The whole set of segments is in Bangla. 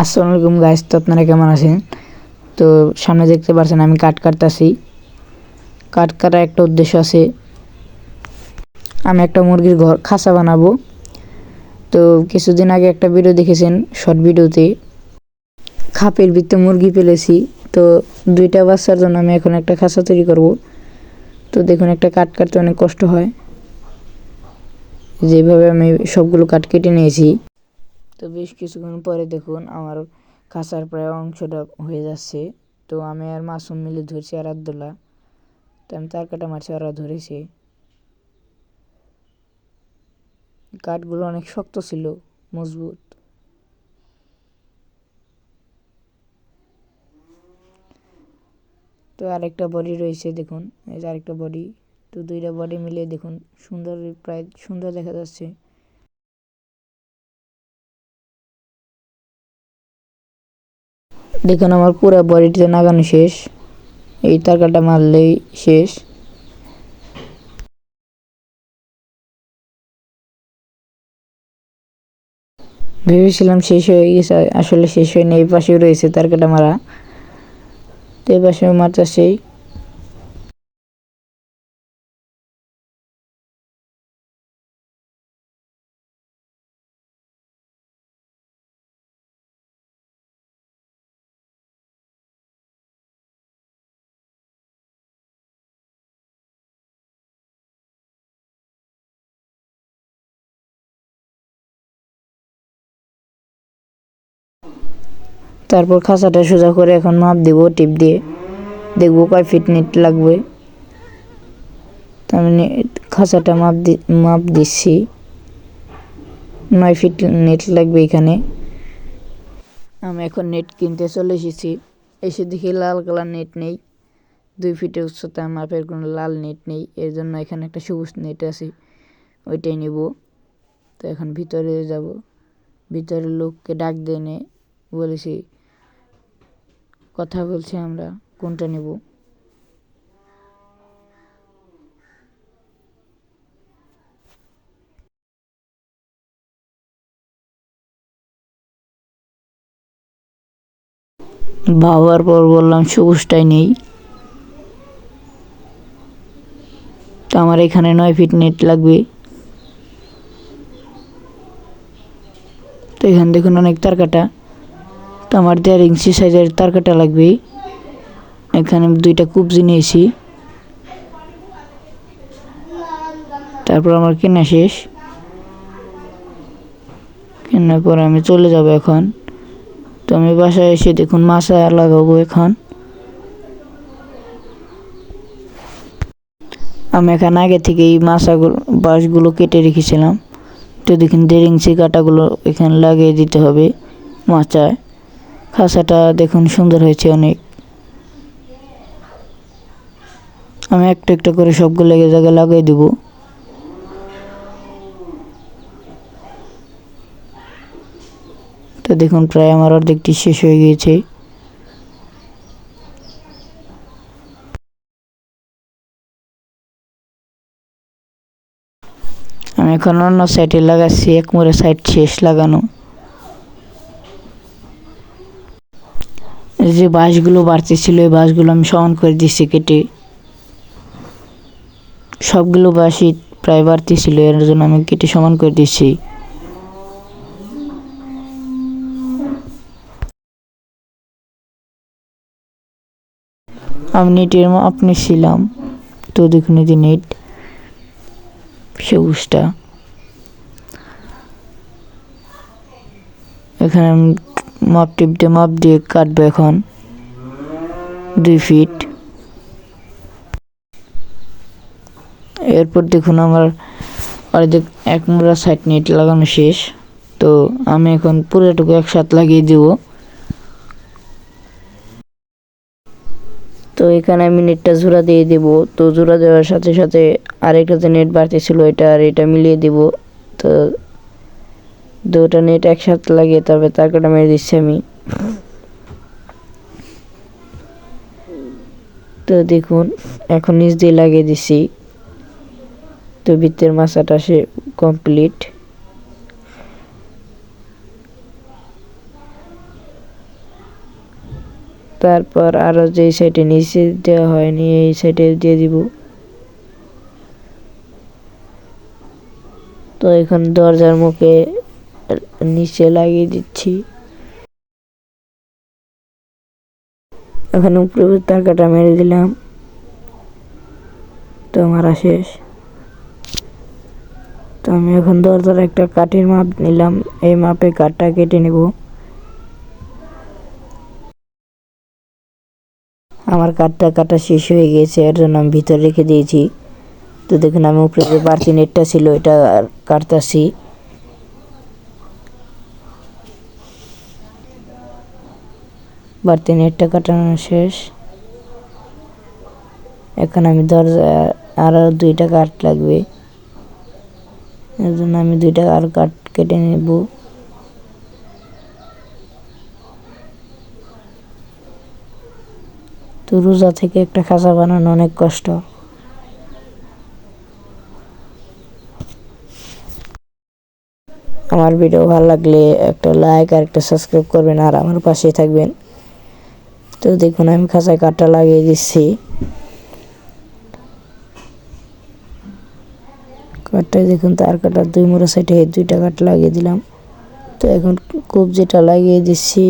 আসসালামু আলাইকুম গাইস, তো আপনারা কেমন আছেন? তো সামনে দেখতে পাচ্ছেন আমি কাট কাটতাছি। কাট কাটার একটা উদ্দেশ্য আছে, আমি একটা মুরগির ঘর খাঁচা বানাবো। তো কিছুদিন আগে একটা ভিডিও দেখেছেন, শর্ট ভিডিওতে খাপের ভিতরে মুরগি পেলেছি। তো 2টা বাচ্চার জন্য আমি এখন একটা খাঁচা তৈরি করব। তো দেখুন, একটা কাট কাটতে অনেক কষ্ট হয়। যেভাবে আমি সবগুলো কাট কেটে নিয়েছি। তো বেশ কিছুক্ষণ পরে দেখুন আমার খাঁচার প্রায় অংশটা হয়ে যাচ্ছে। তো আমি আর মাসুম মিলে ধরছি, আর আব্দুল্লাহ। তো আমি তার কাটা মারছি, ওরা ধরেছে। কাঠগুলো অনেক শক্ত ছিল, মজবুত। তো আরেকটা বডি রয়েছে, দেখুন এই যে আরেকটা বডি। তো 2টা বডি মিলিয়ে দেখুন সুন্দর, প্রায় সুন্দর দেখা যাচ্ছে। দেখুন আমার পুরো বডিতে লাগানো শেষ, এই তারকাটা মারলেই শেষ। ভেবেছিলাম শেষ হয়ে গেছে, আসলে শেষ হয়নি, এই পাশেও রয়েছে তারকাটা মারা। তো এই পাশেও মারতেছে। তারপর খাঁচাটা সোজা করে এখন মাপ দিব, টিপ দিয়ে দেখবো কয় ফিট নেট লাগবে। আমি খাঁচাটা মাপ দিচ্ছি, 9 ফিট নেট লাগবে এখানে। আমি এখন নেট কিনতে চলে এসেছি, এসে দেখি লাল কালার নেট নেই। 2 ফিটের উচ্চতা মাপের কোনো লাল নেট নেই, এর জন্য এখানে একটা সবুজ নেট আছে, ওইটাই নেব। তো এখন ভিতরে যাব, ভিতরে লোককে ডাক দিয়ে বলেছি, কথা বলছি আমরা কোনটা নেব। ভাবার পর বললাম সবুজটাই নেই। তো আমার এখানে 9 ফিট নেট লাগবে। তো এখানে দেখুন অনেক তার কাটা। তো আমার 1.5 ইঞ্চি সাইজের তার কাটা লাগবে। এখানে 2টা কুবজি নিয়েছি। তারপর আমার কেনা শেষ, কেনার পর আমি চলে যাব এখন। তো আমি বাসায় এসে দেখুন মাছা লাগাবো এখন। আমি এখানে আগে থেকে এই মাছাগুলো বাঁশগুলো কেটে রেখেছিলাম। তো দেখুন 1.5 ইঞ্চি কাটাগুলো এখানে লাগিয়ে দিতে হবে মাচায়। খাঁচাটা দেখুন সুন্দর হয়েছে অনেক। আমি একটা একটা করে সবগুলো এক জায়গায় লাগিয়ে দেব। তো দেখুন প্রায় আমার অর্ধেকটি শেষ হয়ে গিয়েছে। আমি এখন অন্য সাইডে লাগাচ্ছি, এক মোড়ে সাইড শেষ লাগানো। এই যে বাঁশগুলো বাড়তেছিল, এই বাঁশগুলো আমি সমান করে দিচ্ছি কেটে। সবগুলো বাঁশই প্রায় বাড়তেছিল, এর জন্য আমি কেটে সমান করে দিচ্ছি। আমি নেটের মাপ নিচ্ছিলাম। তো দেখুন এই যে নেট সবুজটা, এখানে আমি মাপ দিয়ে কাটবো এখন 2 ফিট। এরপর দেখুন আমার অর্ধেক এক মোড়া সাইড নেট লাগানো শেষ। তো আমি এখন পুরোটুকু একসাথে লাগিয়ে দেব। তো এখানে আমি নেটটা জোড়া দিয়ে দেব। তো জোড়া দেওয়ার সাথে সাথে আরেকটা যে নেট বাড়তি ছিল এটা আর এটা মিলিয়ে দেব। তো 2টা নেট একসাথে লাগিয়ে তবে তারকাটা মেরে দিচ্ছি আমি। তো দেখুন এখন নিচ দিয়ে লাগিয়ে দিচ্ছি। তো ভিতরের মাছাটা সে কমপ্লিট। তারপর আরও যে সাইডে নিচে দেওয়া হয়নি এই সাইডে দিয়ে দিব। তো এখন দরজার মুখে নিচে লাগিয়ে দিচ্ছি। এখন উপরে তার কাটা মেরে দিলাম। তো মারা শেষ। তো আমি এখন দরজার একটা কাঠের মাপ নিলাম, এই মাপে কাঠটা কেটে নেব। আমার কাঠটা কাটা শেষ হয়ে গেছে, এর জন্য আমি ভিতরে রেখে দিয়েছি। তো দেখুন আমি উপরে যে বাড়তি নেটটা ছিল এটা কাটতেছি। বাড়তি নেটটা কাটানো শেষ। এখন আমি দরজা আরও 2টা কাঠ লাগবে, এর জন্য আমি 2টা আর কাঠ কেটে নেব। তো রোজা থেকে একটা খাঁচা বানানো অনেক কষ্ট। আমার ভিডিও ভালো লাগলে একটা লাইক আর একটা সাবস্ক্রাইব করবেন আর আমার পাশেই থাকবেন। তো দেখুন আমি খাঁচায় কাঠটা লাগিয়ে দিচ্ছি। কাঠটায় দেখুন তার কাটার 2 মোড়া সাইডে 2টা কাঠ লাগিয়ে দিলাম। তো এখন কবজিটা লাগিয়ে দিচ্ছি।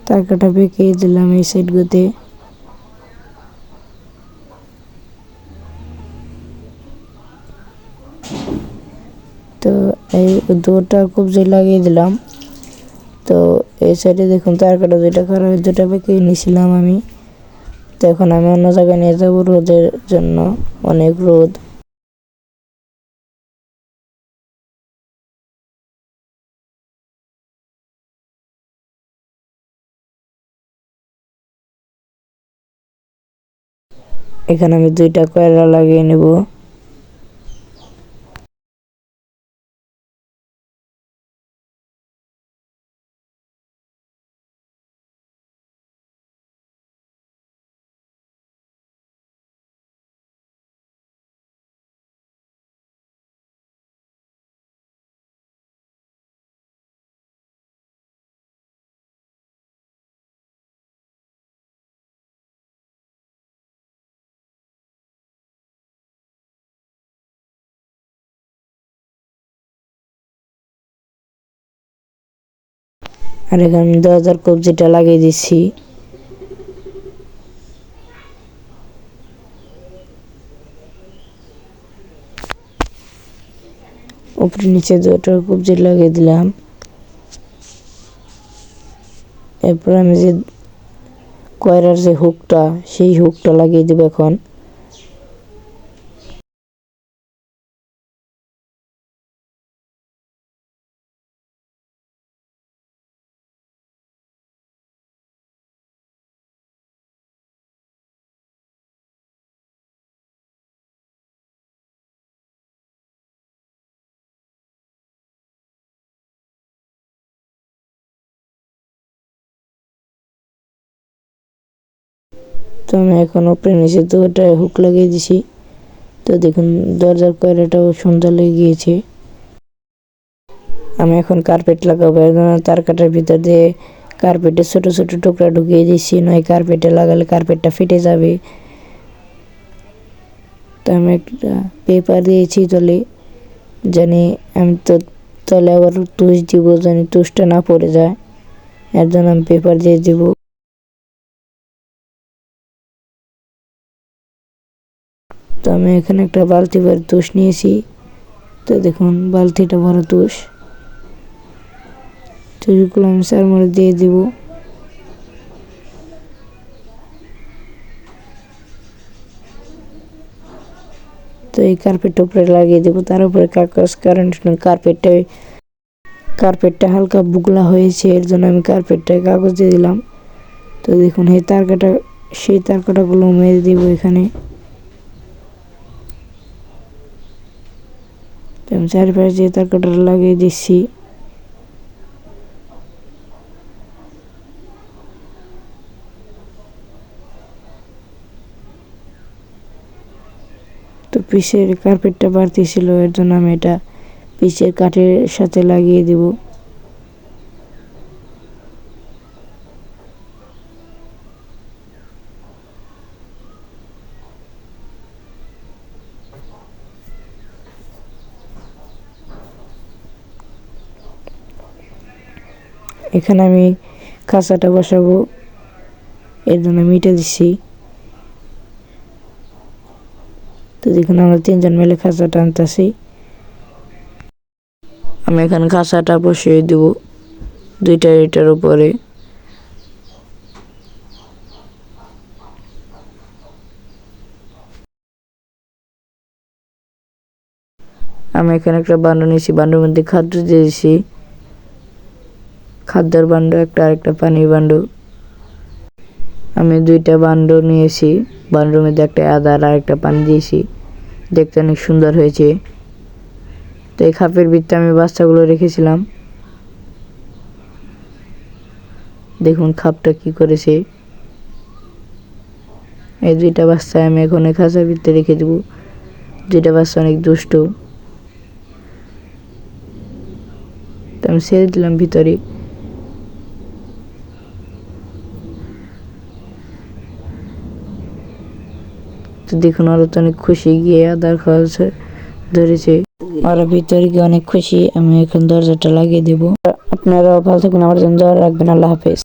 তার কাটা বেঁকে দিলাম এই সাইডগুলোতে। তো এই 2টা কবজি লাগিয়ে দিলাম। তো এই সাইডে দেখুন তার কাটা 2টা খারাপ, 2টা বেঁকে নিয়েছিলাম আমি। তো এখন আমি অন্য জায়গায় নিয়ে যাবো রোদের জন্য, অনেক রোদ। এখানে আমি 2টা কয়লা লাগিয়ে নেব। আর এখানে দরজার কবজিটা লাগিয়ে দিচ্ছি। উপরে নিচে 2টা কবজি লাগিয়ে দিলাম। এরপর আমি যে কয়রার যে হুকটা সেই হুকটা লাগিয়ে দেব এখন। তো আমি এখন উপরে নিচে 2টা হুক লাগিয়ে দিছি। তো দেখুন দরজার কয়রাটাও সুন্দর লেগে গিয়েছে। আমি এখন কার্পেট লাগাবো, এর জন্য তার কাটার ভিতর দিয়ে কার্পেটের ছোট ছোট টুকরা ঢুকিয়ে দিচ্ছি, নয় কার্পেটে লাগালে কার্পেটটা ফেটে যাবে। তো আমি একটা পেপার দিয়েছি তলে, জানি আমি তো তলে আবার তুষ দিব, জানি তুষটা না পড়ে যায়, এর জন্য আমি পেপার দিয়ে দিব। তো আমি এখানে একটা বালতি ভরে তুষ নিয়েছি। তো দেখুন বালতিটা ভরা তুষ, তুষগুলো আমি চারমারে দিয়ে দিব। তো এই কার্পেটটা উপরে লাগিয়ে দেবো, তার উপরে কাগজ, কারণ কার্পেটটা হালকা বুগলা হয়েছে, এর জন্য আমি কার্পেটটায় কাগজ দিয়ে দিলাম। তো দেখুন সেই তার কাটাগুলো মেরে দিব এখানে। তো আমি চারিপাশে যে তার কাটাটা লাগিয়ে দিচ্ছি। তো পিসের কার্পেটটা বাড়তি ছিল, এর জন্য আমি এটা পিসের কাঠের সাথে লাগিয়ে দেব। এখানে আমি খাঁচাটা বসাবো, এর জন্য আমি ইটা দিচ্ছি। তো দেখুন আমরা 3 জন মিলে খাঁচাটা আনতেছি। আমি এখানে খাঁচাটা বসিয়ে দেব 2টা ইটার উপরে। আমি এখানে একটা বান্ডু নিয়েছি, বান্ডুর মধ্যে খাদ্য দিয়েছি, খাদ্যের বান্ডু একটা, আরেকটা পানির বান্ডু। আমি 2টা বান্ডু নিয়েছি, বান্ডুর মধ্যে একটা আদা আর একটা পানি দিয়েছি, দেখতে অনেক সুন্দর হয়েছে। তো এই খাপের ভিতরে আমি বাচ্চাগুলো রেখেছিলাম, দেখুন খাপটা কি করেছে। এই 2টা বাচ্চা আমি এখন এই খাঁচার ভিতরে রেখে দেব। 2টা বাচ্চা অনেক দুষ্ট, তো আমি ছেড়ে দিলাম ভিতরে। তো দেখুন ওরা তো অনেক খুশি, গিয়ে আদার খাওয়া ধরেছে, ওরা ভিতরে গিয়ে অনেক খুশি। আমি এখন দরজাটা লাগিয়ে দেব। আপনারাও ভালো থাকুন, আমার জন্য দোয়া রাখবেন। আল্লাহ হাফেজ।